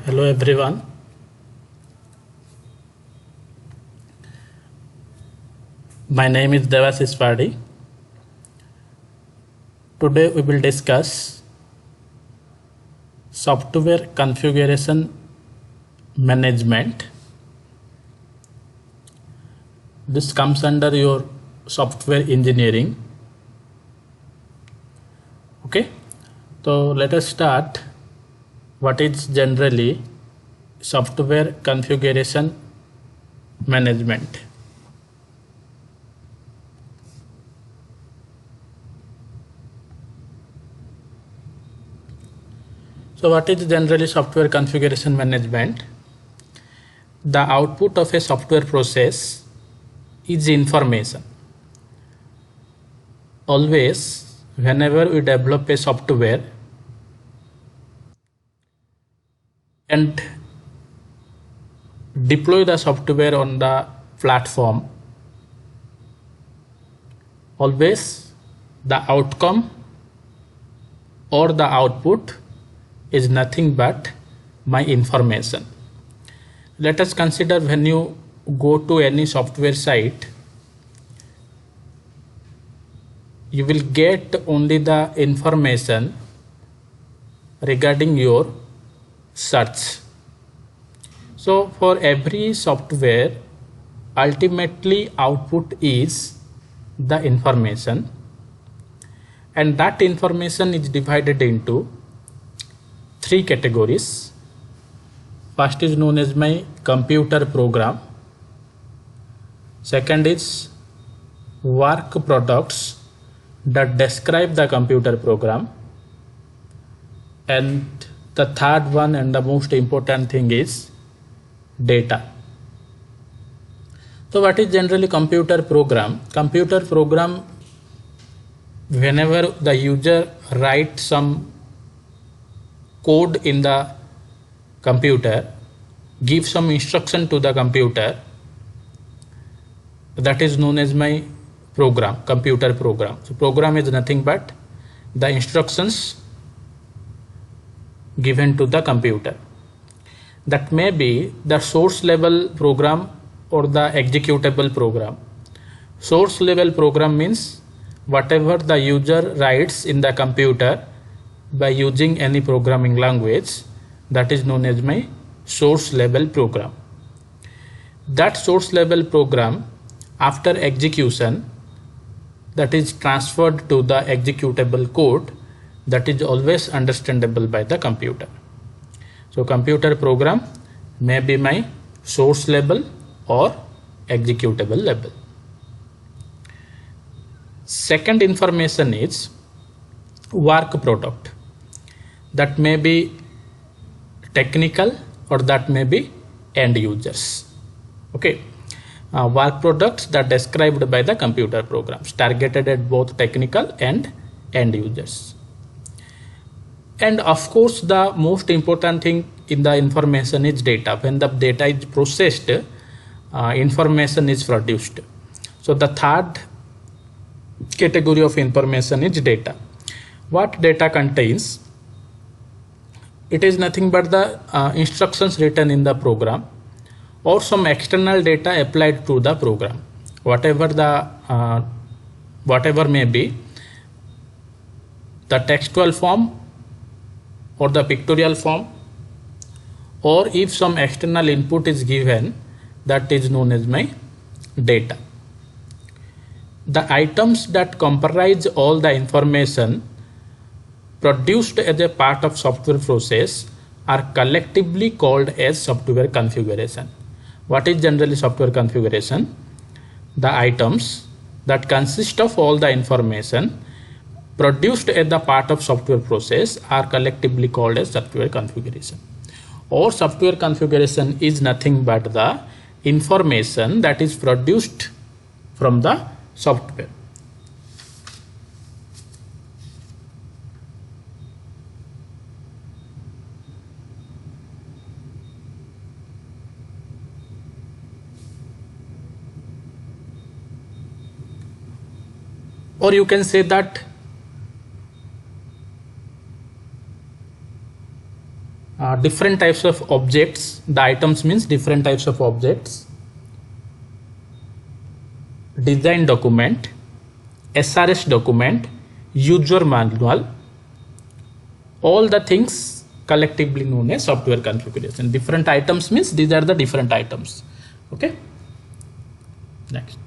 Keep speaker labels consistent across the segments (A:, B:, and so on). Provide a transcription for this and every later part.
A: Hello everyone. My name is Devashish Padi. Today we will discuss software configuration management. This comes under your software engineering. Okay, so let us start. What is generally software configuration management? So what is generally software configuration management? The output of a software process is information. Always, whenever we develop a software and deploy the software on the platform, always the outcome or the output is nothing but my information. Let us consider when you go to any software site, you will get only the information regarding your search. So for every software, ultimately output is the information, and that information is divided into three categories. First is known as my computer program. Second is work products that describe the computer program. And the third one and the most important thing is data. So what is generally computer program? Computer program, whenever the user writes some code in the computer, give some instruction to the computer, that is known as my program, computer program. So program is nothing but the instructions given to the computer. That may be the source level program or the executable program. Source level program means whatever the user writes in the computer by using any programming language, that is known as my source level program. That source level program, after execution, that is transferred to the executable code, that is always understandable by the computer. So computer program may be my source level or executable level. Second information is work product. That may be technical or that may be end users. Okay, work products that described by the computer programs, targeted at both technical and end users. And of course, the most important thing in the information is data. When the data is processed, information is produced. So the third category of information is data. What data contains? It is nothing but the instructions written in the program or some external data applied to the program. Whatever may be, the textual form or the pictorial form, or if some external input is given, that is known as my data. The items that comprise all the information produced as a part of software process are collectively called as software configuration. What is generally software configuration? The items that consist of all the information produced as the part of software process are collectively called as software configuration. Or software configuration is nothing but the information that is produced from the software. Or you can say that different types of objects. The items means different types of objects, design document, SRS document, user manual, all the things collectively known as software configuration. Different items means these are the different items. Okay. Next.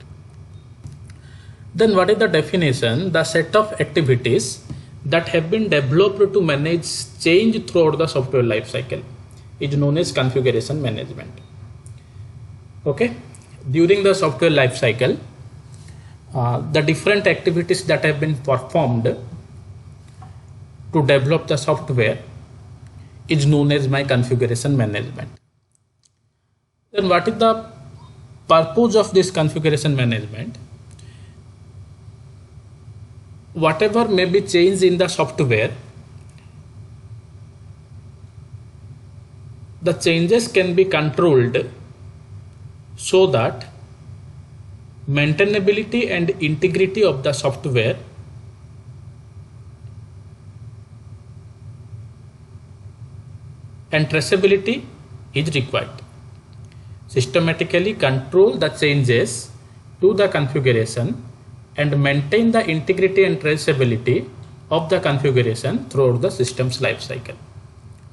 A: Then what is the definition? The set of activities that have been developed to manage change throughout the software lifecycle is known as configuration management. Okay. During the software lifecycle, the different activities that have been performed to develop the software is known as my configuration management. Then what is the purpose of this configuration management? Whatever may be changed in the software, the changes can be controlled so that maintainability and integrity of the software and traceability is required. Systematically control the changes to the configuration and maintain the integrity and traceability of the configuration throughout the system's lifecycle.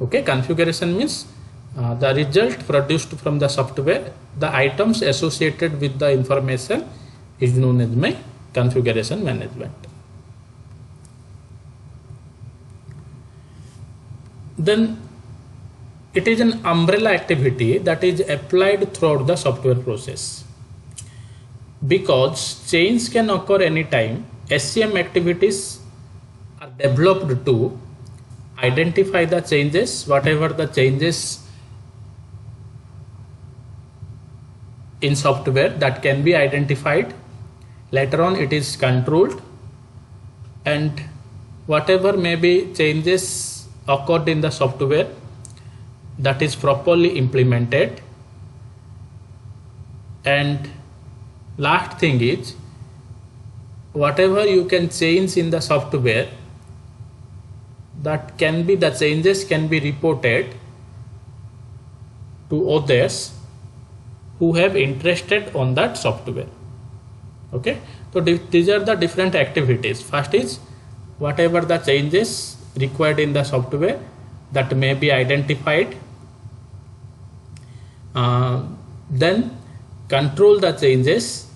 A: Okay, configuration means the result produced from the software, the items associated with the information is known as my configuration management. Then it is an umbrella activity that is applied throughout the software process. Because change can occur anytime, SCM activities are developed to identify the changes, whatever the changes in software that can be identified. Later on it is controlled, and whatever may be changes occurred in the software, that is properly implemented. And last thing is, whatever you can change in the software, that can be, the changes can be reported to others who have interested on that software. Okay, so these are the different activities. First is whatever the changes required in the software that may be identified, then control the changes,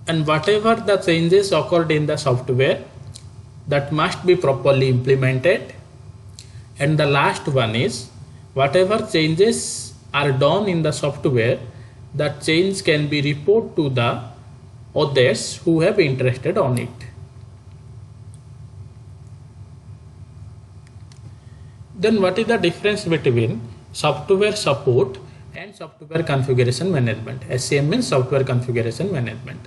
A: and whatever the changes occurred in the software that must be properly implemented. And the last one is whatever changes are done in the software, that change can be reported to the others who have interested on it. Then what is the difference between software support and software configuration management? SCM means software configuration management.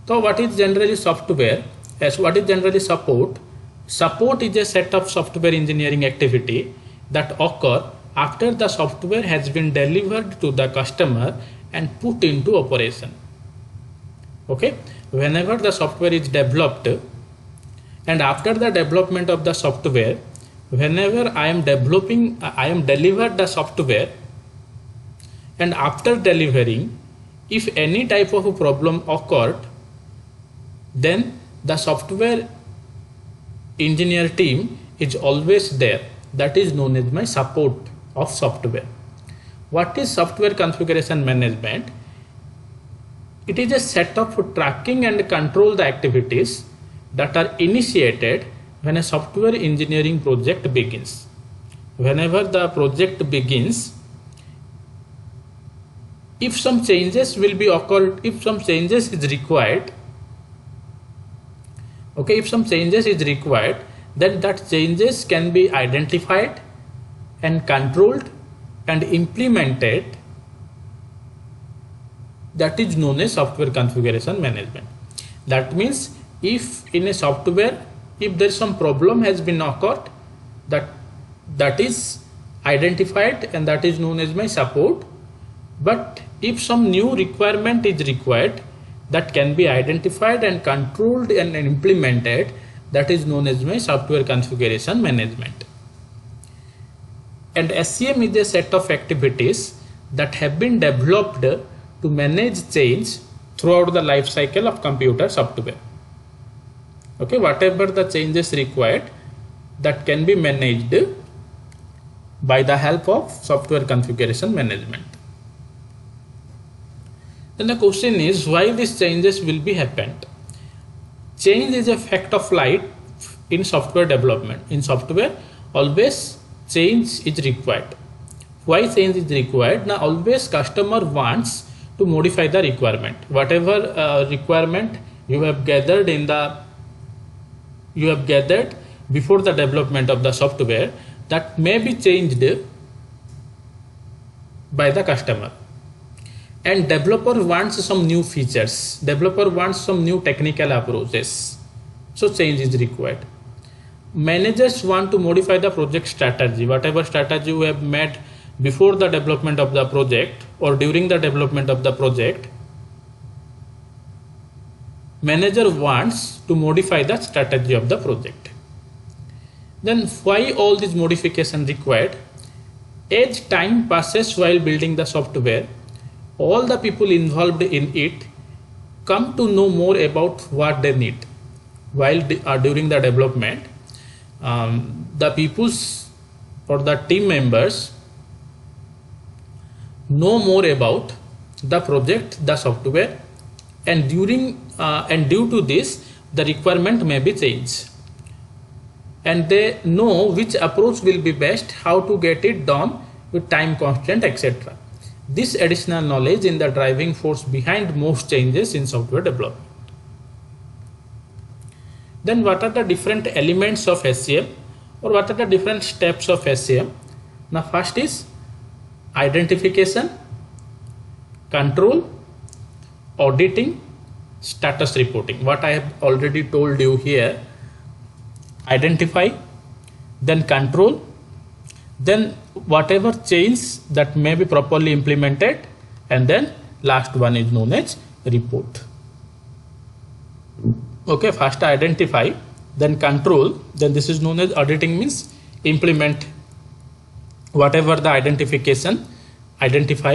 A: So what is generally software? As what is generally support? Support is a set of software engineering activity that occur after the software has been delivered to the customer and put into operation. Okay, whenever the software is developed, and after the development of the software, whenever I am delivered the software, and after delivering, if any type of a problem occurred, then the software engineer team is always there. That is known as my support of software. What is software configuration management? It is a set of tracking and control the activities that are initiated when a software engineering project begins. Whenever the project begins, if some changes will be occurred, if some changes is required, okay, if some changes is required, then that changes can be identified and controlled and implemented. That is known as software configuration management. That means if in a software, if there is some problem has been occurred, that is identified and that is known as my support. But if some new requirement is required, that can be identified and controlled and implemented, that is known as my software configuration management. And SCM is a set of activities that have been developed to manage change throughout the life cycle of computer software. Okay, whatever the changes required, that can be managed by the help of software configuration management. Then the question is, why these changes will be happened? Change is a fact of life in software development. In software, always change is required. Why change is required? Now, always customer wants to modify the requirement. Whatever requirement you have gathered before the development of the software, that may be changed by the customer. And developer wants some new features. Developer wants some new technical approaches. So change is required. Managers want to modify the project strategy. Whatever strategy you have made before the development of the project or during the development of the project, manager wants to modify the strategy of the project. Then why all these modifications required? As time passes while building the software, all the people involved in it come to know more about what they need. While during the development, the peoples or the team members know more about the project, the software, and due to this, the requirement may be changed. And they know which approach will be best, how to get it done with time constant, etc. This additional knowledge is the driving force behind most changes in software development. Then what are the different elements of SCM, or what are the different steps of SCM? Now first is identification, control, auditing, status reporting. What I have already told you here: identify, then control, then whatever change that may be properly implemented, and then last one is known as report. Okay, first identify, then control, then this is known as auditing, means implement whatever the identify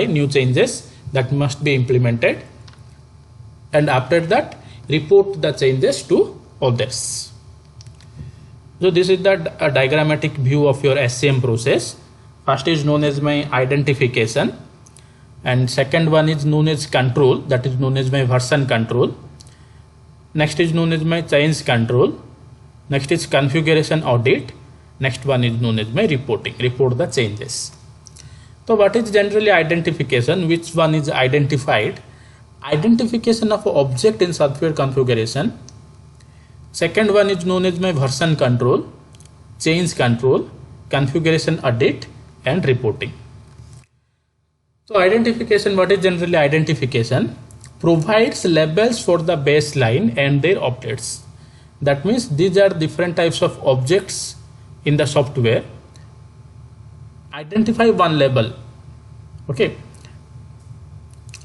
A: new changes that must be implemented, and after that report the changes to others. So this is the diagrammatic view of your SCM process. First is known as my identification, and second one is known as control, that is known as my version control. Next is known as my change control. Next is configuration audit. Next one is known as my reporting, report the changes. So what is generally identification? Which one is identified? Identification of object in software configuration. Second one is known as my version control, change control, configuration audit, and reporting. So identification, what is generally identification? Provides labels for the baseline and their updates. That means these are different types of objects in the software. Identify one label, okay,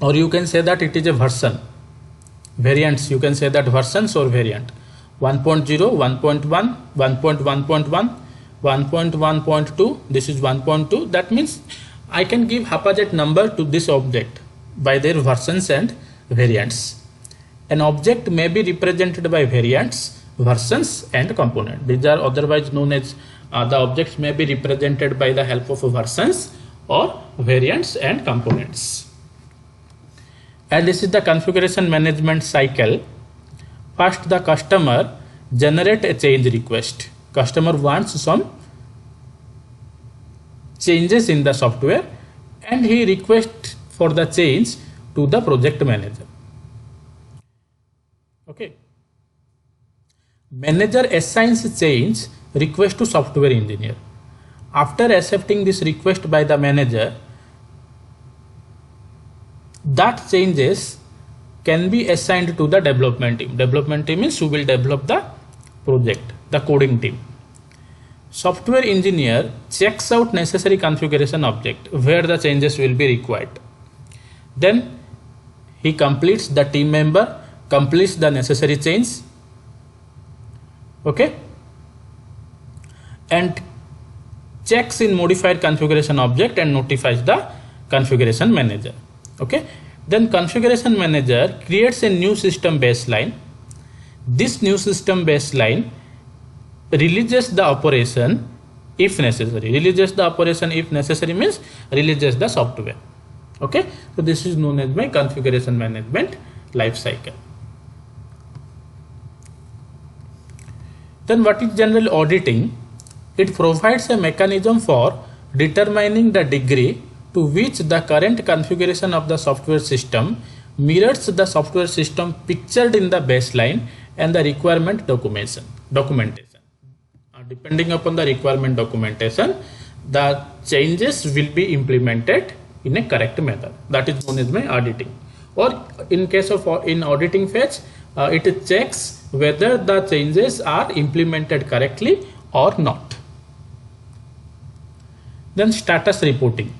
A: or you can say that it is a version. Variants, you can say that versions or variant. 1.0, 1.1, 1.1.1, 1.1.2, this is 1.2. That means I can give haphazard number to this object by their versions and variants. An object may be represented by variants, versions, and component. These are otherwise known as the objects may be represented by the help of versions or variants and components. And this is the configuration management cycle. First, the customer generate a change request. Customer wants some changes in the software, and he requests for the change to the project manager. Okay. Manager assigns change request to software engineer. After accepting this request by the manager, that changes can be assigned to the development team. Development team is who will develop the project, the coding team. Software engineer checks out necessary configuration object where the changes will be required. Then he completes, the team member completes the necessary change. Okay. And checks in modified configuration object and notifies the configuration manager. Okay, then configuration manager creates a new system baseline. This new system baseline releases the operation if necessary. Releases the operation if necessary means releases the software. Okay, so this is known as my configuration management life cycle. Then what is general auditing? It provides a mechanism for determining the degree to which the current configuration of the software system mirrors the software system pictured in the baseline and the requirement documentation. Depending upon the requirement documentation, the changes will be implemented in a correct method. That is known as my auditing. Or in case of in auditing phase, it checks whether the changes are implemented correctly or not. Then status reporting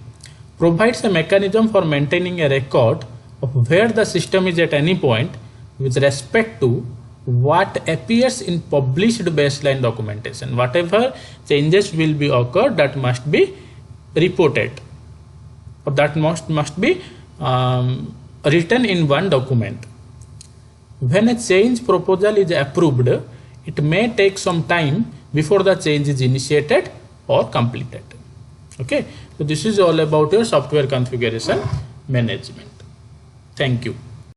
A: provides a mechanism for maintaining a record of where the system is at any point with respect to what appears in published baseline documentation. Whatever changes will be occurred, that must be reported, or that must be written in one document. When a change proposal is approved, it may take some time before the change is initiated or completed. Okay, so this is all about your software configuration management. Thank you.